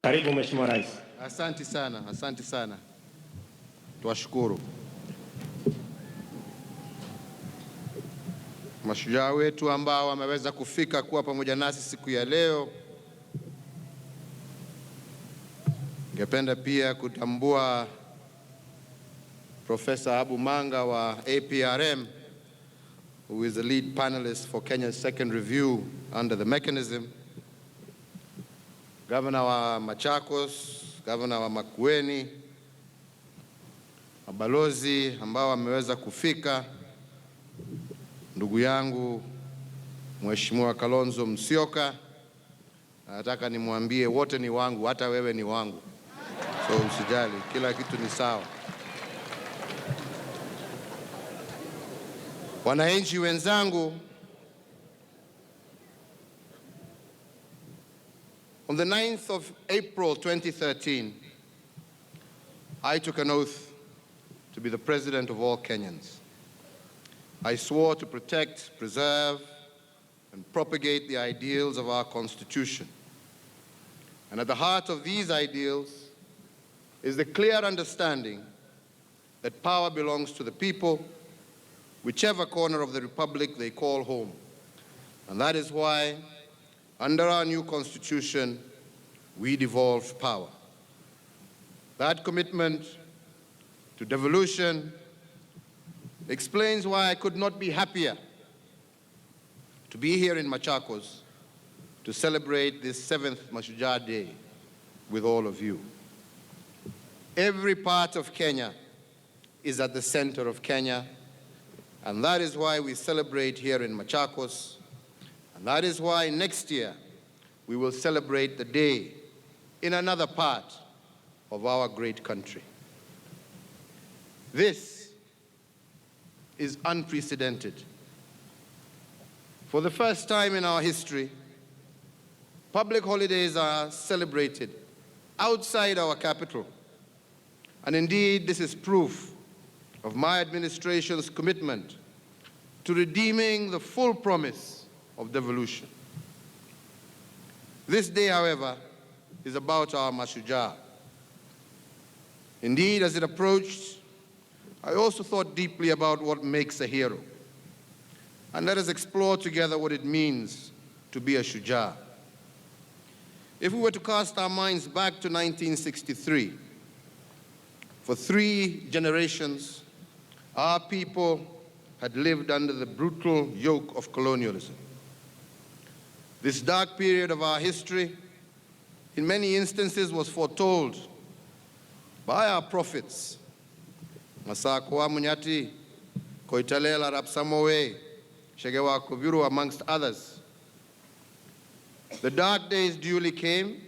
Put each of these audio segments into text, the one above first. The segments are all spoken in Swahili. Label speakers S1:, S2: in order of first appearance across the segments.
S1: Karibu Mheshimiwa Rais.
S2: Asante sana, asante sana. Tuwashukuru mashujaa wetu ambao wameweza kufika kuwa pamoja nasi siku ya leo. Ningependa pia kutambua Professor Abu Manga wa APRM, who is the lead panelist for Kenya's second review under the mechanism. Governor wa Machakos, Governor wa Makueni, mabalozi ambao wameweza kufika, ndugu yangu Mheshimiwa Kalonzo Musyoka, nataka nimwambie wote ni wangu, hata wewe ni wangu. So usijali, kila kitu ni sawa. Wananchi wenzangu, on the 9th of April 2013, I took an oath to be the president of all Kenyans. I swore to protect, preserve, and propagate the ideals of our Constitution. And at the heart of these ideals is the clear understanding that power belongs to the people, whichever corner of the Republic they call home. And that is why, under our new Constitution, we devolve power. That commitment to devolution explains why I could not be happier to be here in Machakos to celebrate this 7th Mashujaa Day with all of you. Every part of Kenya is at the center of Kenya, and that is why we celebrate here in Machakos, and that is why next year we will celebrate the day in another part of our great country. This is unprecedented. For the first time in our history, public holidays are celebrated outside our capital. And indeed, this is proof of my administration's commitment to redeeming the full promise of devolution. This day, however, is about our Mashujaa. Indeed, as it approached, I also thought deeply about what makes a hero. And let us explore together what it means to be a Shujaa. If we were to cast our minds back to 1963, for 3 generations, our people had lived under the brutal yoke of colonialism. This dark period of our history, in many instances, was foretold by our prophets, Masakwa Munyati, Koitalela Rapsamowe, Shegewa Kubiru, amongst others. The dark days duly came.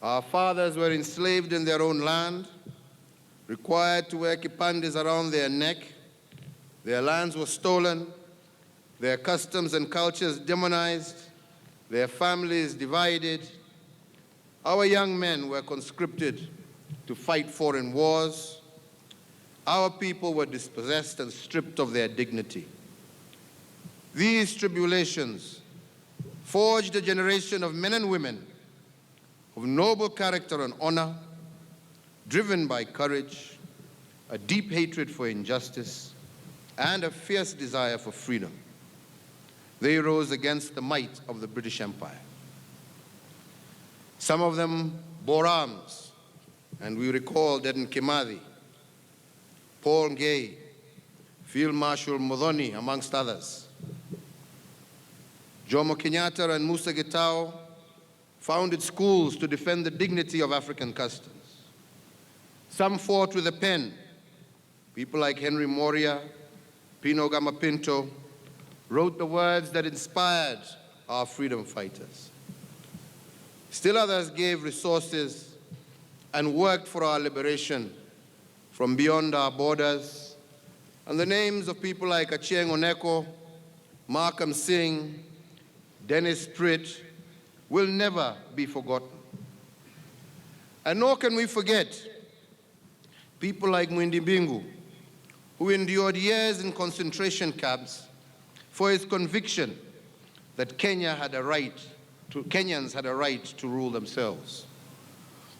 S2: Our fathers were enslaved in their own land, required to wear kipandis around their neck. Their lands were stolen, their customs and cultures demonized, their families divided. Our young men were conscripted to fight foreign wars. Our people were dispossessed and stripped of their dignity. These tribulations forged a generation of men and women of noble character and honor, driven by courage, a deep hatred for injustice, and a fierce desire for freedom. They rose against the might of the British Empire. Some of them bore arms, and we recall Dedan Kimathi, Paul Ngei, Field Marshal Muthoni, amongst others. Jomo Kenyatta and Musa Gitau founded schools to defend the dignity of African customs. Some fought with a pen. People like Henry Moria, Pino Gamapinto wrote the words that inspired our freedom fighters. Still others gave resources and worked for our liberation from beyond our borders. And the names of people like Achieng Oneko, Markham Singh, Dennis Pritt will never be forgotten. And nor can we forget people like Mwindi Bingu, who endured years in concentration camps for his conviction that Kenyans had a right to rule themselves.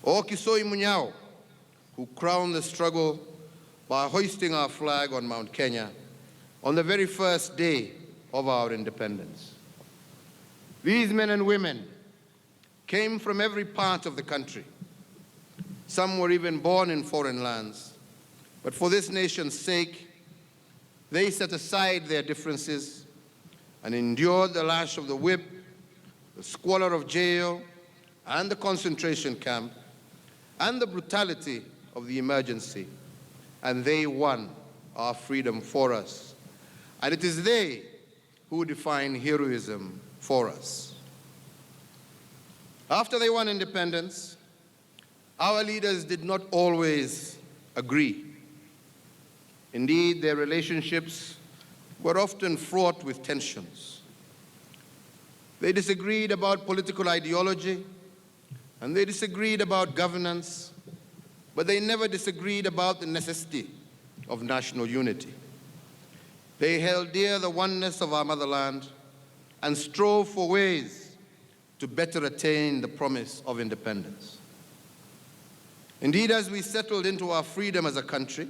S2: or Kisoi Munyao, who crowned the struggle by hoisting our flag on Mount Kenya on the very first day of our independence. These men and women came from every part of the country. Some were even born in foreign lands, but for this nation's sake, they set aside their differences and endured the lash of the whip, the squalor of jail, and the concentration camp, and the brutality of the emergency, and they won our freedom for us. And it is they who define heroism for us. After they won independence, our leaders did not always agree. Indeed, their relationships were often fraught with tensions. They disagreed about political ideology, and they disagreed about governance, but they never disagreed about the necessity of national unity. They held dear the oneness of our motherland and strove for ways to better attain the promise of independence. Indeed, as we settled into our freedom as a country,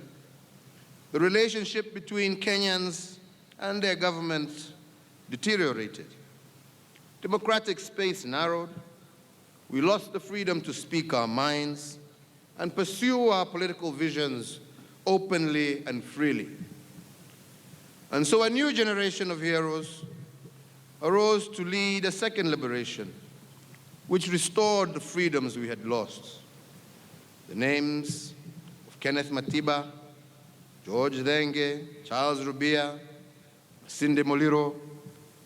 S2: the relationship between Kenyans and their government deteriorated. Democratic space narrowed. We lost the freedom to speak our minds and pursue our political visions openly and freely. And so a new generation of heroes arose to lead a second liberation, which restored the freedoms we had lost. The names of Kenneth Matiba, George Denge, Charles Rubia, Sinde Moliro,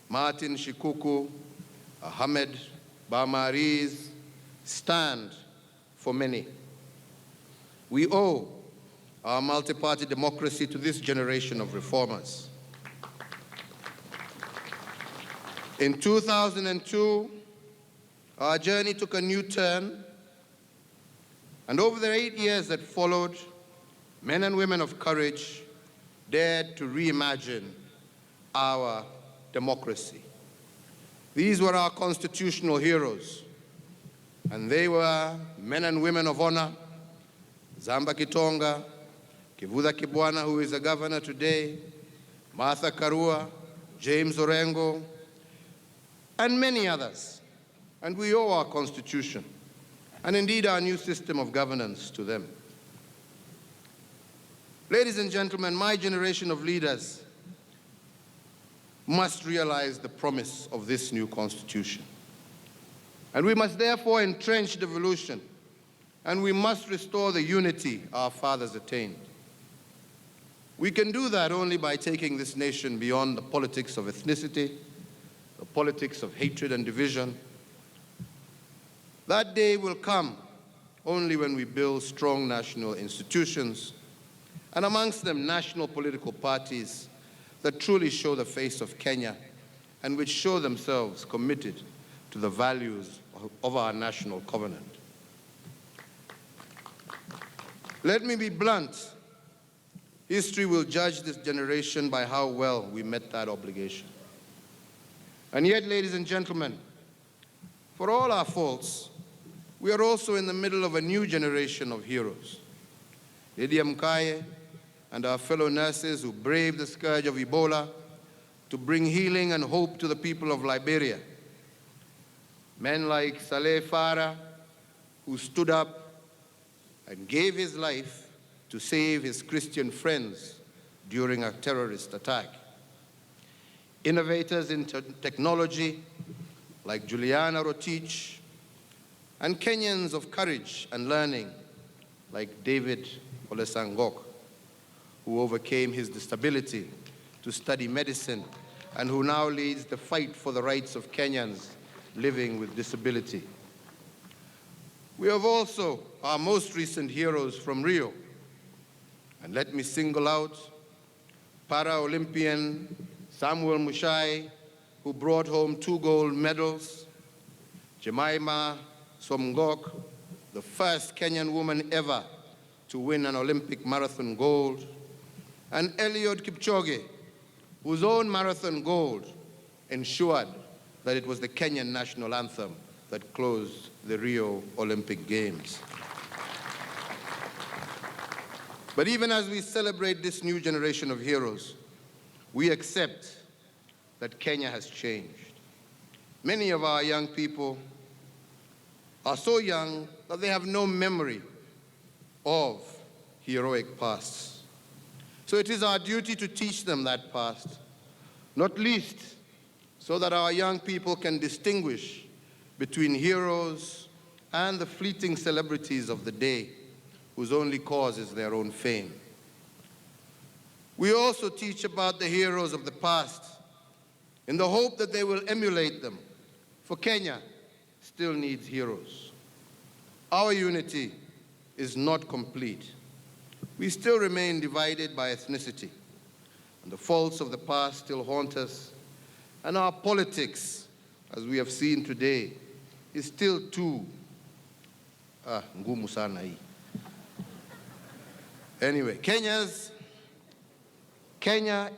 S2: Martin Shikuku, Ahmed Bamariz stand for many. We owe our multi-party democracy to this generation of reformers. In 2002, our journey took a new turn, and over the 8 years that followed, men and women of courage dared to reimagine our democracy. These were our constitutional heroes, and they were men and women of honor: Zamba Kitonga, Kivuza Kibwana, who is a governor today, Martha Karua, James Orengo, and many others. And we owe our Constitution, and indeed our new system of governance, to them. Ladies and gentlemen, my generation of leaders must realize the promise of this new Constitution. And we must therefore entrench devolution, and we must restore the unity our fathers attained. We can do that only by taking this nation beyond the politics of ethnicity, the politics of hatred and division. That day will come only when we build strong national institutions, and amongst them national political parties that truly show the face of Kenya and which show themselves committed to the values of our national covenant. Let me be blunt. History will judge this generation by how well we met that obligation. And yet, ladies and gentlemen, for all our faults, we are also in the middle of a new generation of heroes. Lydia Mkaye and our fellow nurses who braved the scourge of Ebola to bring healing and hope to the people of Liberia. Men like Saleh Farah, who stood up and gave his life to save his Christian friends during a terrorist attack. Innovators in technology like Juliana Rotich, and Kenyans of courage and learning like David Olesangok, who overcame his disability to study medicine and who now leads the fight for the rights of Kenyans living with disability. We have also our most recent heroes from Rio. And let me single out Para-Olympian Samuel Mushai, who brought home 2 gold medals, Jemima Somgok, the first Kenyan woman ever to win an Olympic marathon gold, and Eliud Kipchoge, whose own marathon gold ensured that it was the Kenyan national anthem that closed the Rio Olympic Games. But even as we celebrate this new generation of heroes, we accept that Kenya has changed. Many of our young people are so young that they have no memory of heroic pasts. So it is our duty to teach them that past, not least so that our young people can distinguish between heroes and the fleeting celebrities of the day whose only cause is their own fame. We also teach about the heroes of the past in the hope that they will emulate them, for Kenya still needs heroes. Our unity is not complete. We still remain divided by ethnicity, and the faults of the past still haunt us, and our politics, as we have seen today, is still too ngumu sana hii. Anyway, Kenya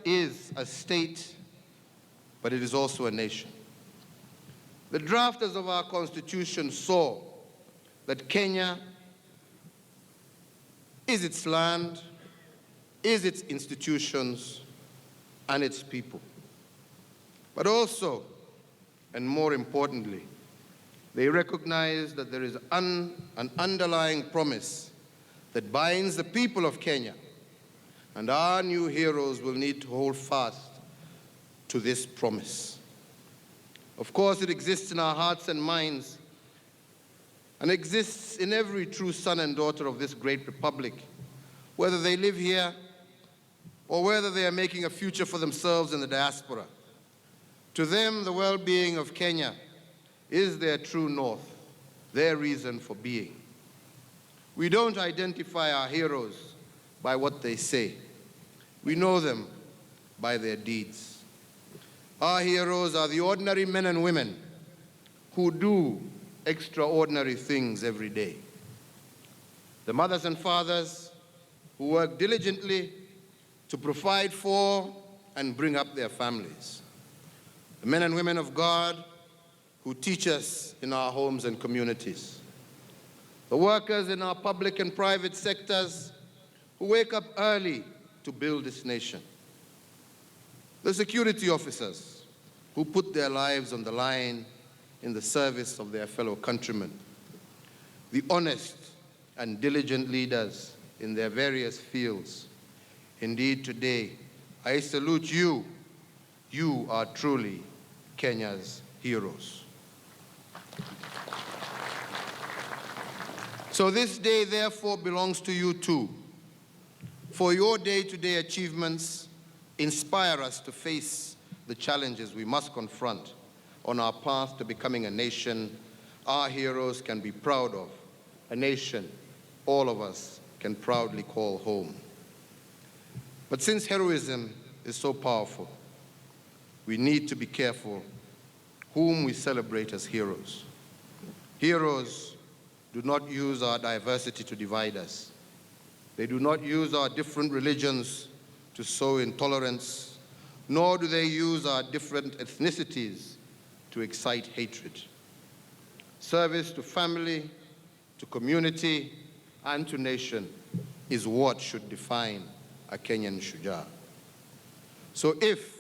S2: is a state, but it is also a nation. The drafters of our Constitution saw that Kenya is its land, is its institutions, and its people. But also, and more importantly, they recognize that there is an underlying promise that binds the people of Kenya, and our new heroes will need to hold fast to this promise. Of course, it exists in our hearts and minds, and exists in every true son and daughter of this great republic, whether they live here or whether they are making a future for themselves in the diaspora. To them, the well-being of Kenya is their true north, their reason for being. We don't identify our heroes by what they say. We know them by their deeds. Our heroes are the ordinary men and women who do extraordinary things every day. The mothers and fathers who work diligently to provide for and bring up their families. The men and women of God who teach us in our homes and communities. The workers in our public and private sectors who wake up early to build this nation. The security officers who put their lives on the line in the service of their fellow countrymen. The honest and diligent leaders in their various fields. Indeed, today, I salute you. You are truly Kenya's heroes. So this day, therefore, belongs to you too. For your day-to-day achievements inspire us to face the challenges we must confront on our path to becoming a nation our heroes can be proud of, a nation all of us can proudly call home. But since heroism is so powerful, we need to be careful whom we celebrate as heroes. Heroes do not use our diversity to divide us. They do not use our different religions to sow intolerance, nor do they use our different ethnicities to excite hatred. Service to family, to community, and to nation is what should define a Kenyan Shujaa. So if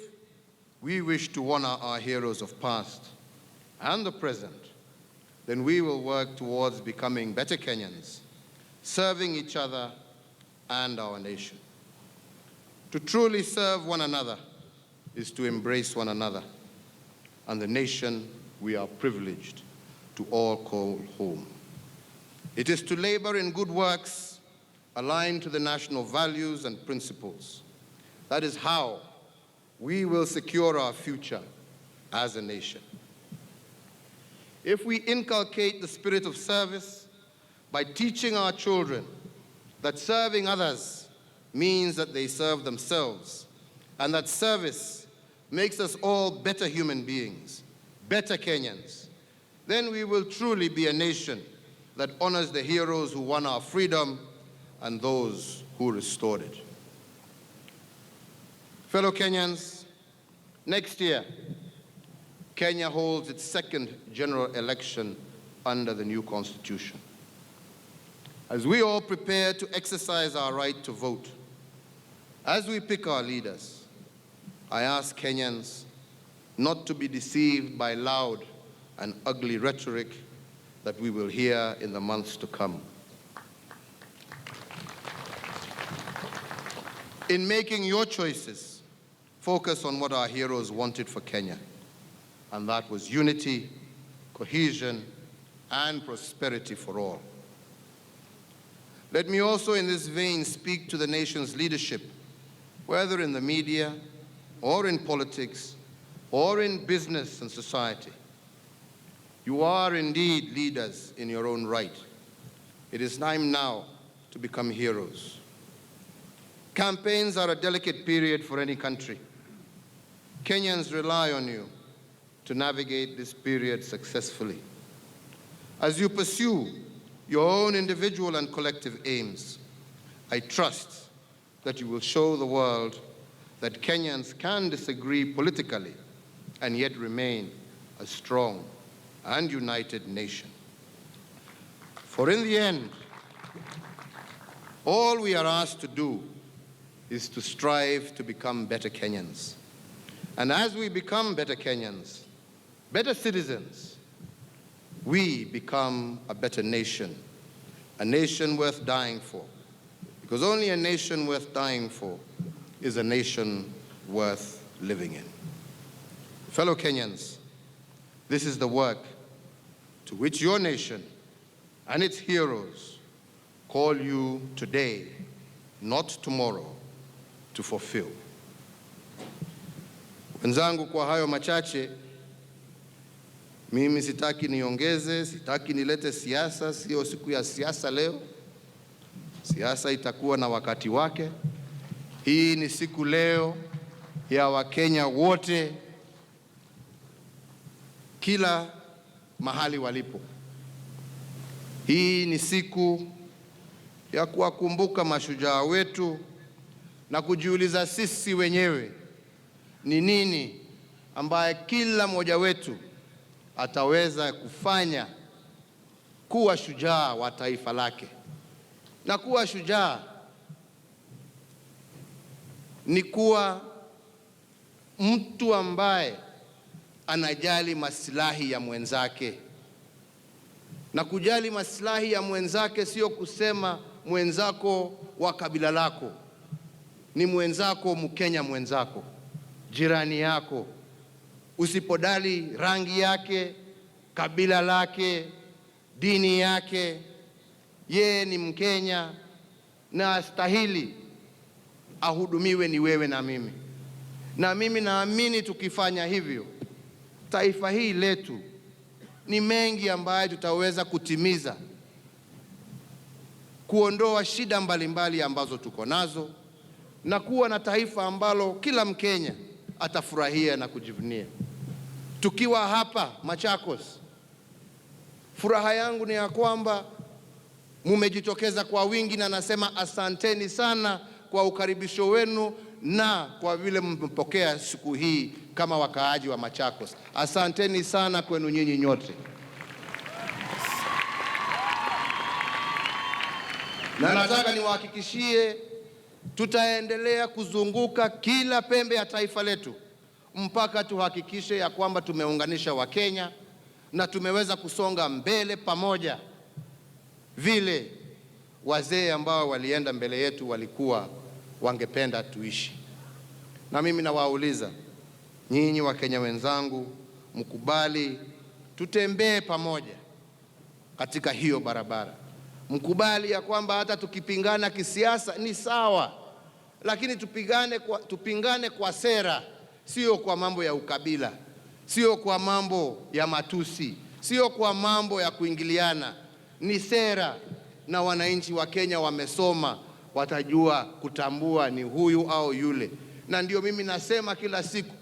S2: we wish to honor our heroes of past and the present, then we will work towards becoming better Kenyans, serving each other and our nation. To truly serve one another is to embrace one another and the nation we are privileged to all call home. It is to labor in good works aligned to the national values and principles. That is how we will secure our future as a nation. If we inculcate the spirit of service by teaching our children that serving others means that they serve themselves, and that service makes us all better human beings, better Kenyans, then we will truly be a nation that honors the heroes who won our freedom and those who restored it. Fellow Kenyans, next year, Kenya holds its second general election under the new constitution. As we all prepare to exercise our right to vote, as we pick our leaders, I ask Kenyans not to be deceived by loud and ugly rhetoric that we will hear in the months to come. In making your choices, focus on what our heroes wanted for Kenya, and that was unity, cohesion, and prosperity for all. Let me also in this vein speak to the nation's leadership, whether in the media or in politics or in business and society. You are indeed leaders in your own right. It is time now to become heroes. Campaigns are a delicate period for any country. Kenyans rely on you to navigate this period successfully. As you pursue your own individual and collective aims, I trust that you will show the world that Kenyans can disagree politically and yet remain a strong and united nation. For in the end, all we are asked to do is to strive to become better Kenyans. And as we become better Kenyans, better citizens, we become a better nation worth dying for. Because only a nation worth dying for is a nation worth living in. Fellow Kenyans, this is the work to which your nation and its heroes call you today, not tomorrow, to fulfill. Wenzangu, kwa hayo machache, mimi sitaki niongeze, sitaki nilete siasa, sio siku ya siasa leo. Siasa itakuwa na wakati wake. Hii ni siku leo ya Wakenya wote, kila mahali walipo. Hii ni siku ya kuwakumbuka mashujaa wetu na kujiuliza sisi wenyewe ni nini ambaye kila mmoja wetu ataweza kufanya kuwa shujaa wa taifa lake. Na kuwa shujaa ni kuwa mtu ambaye anajali maslahi ya mwenzake. Na kujali maslahi ya mwenzake sio kusema mwenzako wa kabila lako, ni mwenzako Mkenya mwenzako, jirani yako. Usipodali rangi yake, kabila lake, dini yake, yeye ni Mkenya na astahili ahudumiwe ni wewe na mimi. Na mimi naamini tukifanya hivyo, taifa hili letu ni mengi ambayo tutaweza kutimiza, kuondoa shida mbalimbali ambazo tuko nazo na kuwa na taifa ambalo kila Mkenya atafurahia na kujivunia. Tukiwa hapa Machakos, furaha yangu ni ya kwamba mumejitokeza kwa wingi, na nasema asanteni sana kwa ukaribisho wenu na kwa vile mmepokea siku hii kama wakaaji wa Machakos. Asanteni sana kwenu nyinyi nyote. Na nataka niwahakikishie tutaendelea kuzunguka kila pembe ya taifa letu mpaka tuhakikishe ya kwamba tumeunganisha Wakenya na tumeweza kusonga mbele pamoja vile wazee ambao walienda mbele yetu walikuwa wangependa tuishi. Na mimi nawauliza nyinyi Wakenya wenzangu, mkubali tutembee pamoja katika hiyo barabara. Mkubali ya kwamba hata tukipingana kisiasa ni sawa, lakini tupingane kwa sera, sio kwa mambo ya ukabila, sio kwa mambo ya matusi, sio kwa mambo ya kuingiliana. Ni sera, na wananchi wa Kenya wamesoma, watajua kutambua ni huyu au yule. Na ndio mimi nasema kila siku,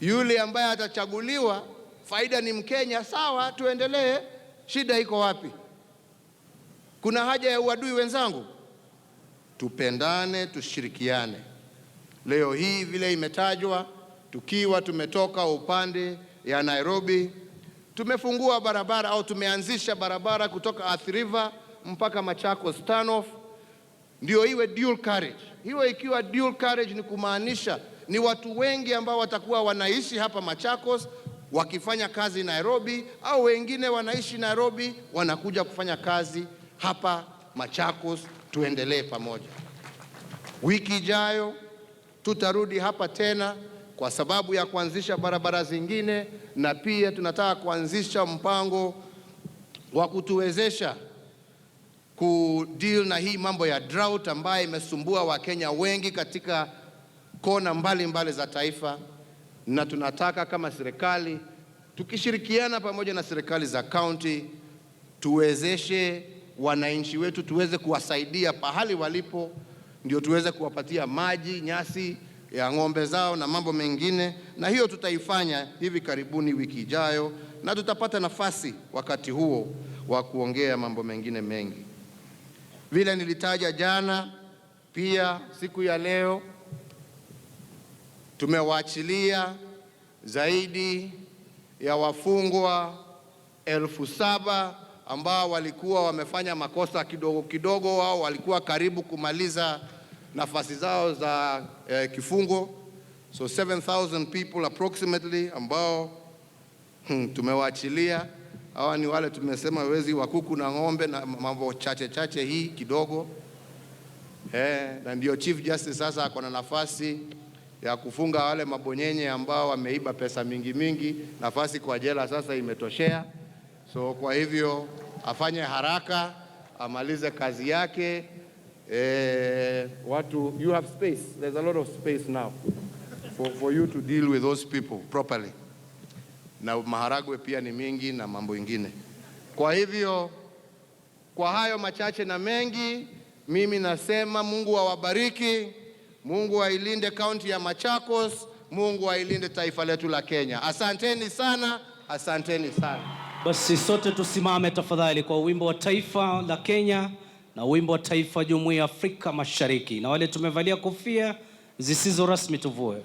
S2: yule ambaye atachaguliwa faida ni Mkenya, sawa, tuendelee. Shida iko wapi? Kuna haja ya uadui wenzangu? Tupendane, tushirikiane. Leo hii vile imetajwa, tukiwa tumetoka upande ya Nairobi, tumefungua barabara au tumeanzisha barabara kutoka Athi River mpaka Machakos turnoff, ndio iwe dual carriage. Hiyo ikiwa dual carriage ni kumaanisha ni watu wengi ambao watakuwa wanaishi hapa Machakos wakifanya kazi Nairobi, au wengine wanaishi Nairobi wanakuja kufanya kazi hapa Machakos, tuendelee pamoja. Wiki ijayo tutarudi hapa tena kwa sababu ya kuanzisha barabara zingine, na pia tunataka kuanzisha mpango wa kutuwezesha kudeal na hii mambo ya drought ambayo imesumbua Wakenya wengi katika kona mbali za taifa. Na tunataka kama serikali tukishirikiana pamoja na serikali za county tuwezeshe wananchi wetu, tuweze kuwasaidia pahali walipo, ndio tuweze kuwapatia maji, nyasi ya ng'ombe zao na mambo mengine. Na hiyo tutaifanya hivi karibuni wiki ijayo, na tutapata nafasi wakati huo wa kuongea mambo mengine mengi. Vile nilitaja jana, pia siku ya leo tumewaachilia zaidi ya wafungwa 7,000 ambao walikuwa wamefanya makosa kidogo kidogo, au walikuwa karibu kumaliza nafasi zao za kifungo. So 7,000 people approximately ambao tumewaachilia. Hawa ni wale tumesema wezi wa kuku na ng'ombe na mambo chache hii kidogo. Na ndio Chief Justice sasa ako na nafasi ya kufunga wale mabonyenye ambao wameiba pesa mingi. Nafasi kwa jela sasa imetoshea. So kwa hivyo afanye haraka, amalize kazi yake. You have space. There's a lot of space now for you to deal with those people properly. Na maharagwe pia ni mingi na mambo ingine. Kwa hivyo, kwa hayo machache na mengi, mimi nasema Mungu awabariki, Mungu ailinde kaunti ya Machakos, Mungu ailinde taifa letu la Kenya. Asanteni sana, asanteni sana.
S1: Basi sote tusimame tafadhali kwa wimbo wa taifa la Kenya na wimbo wa taifa Jumuiya ya Afrika Mashariki. Na wale tumevalia kofia zisizo rasmi tuvue.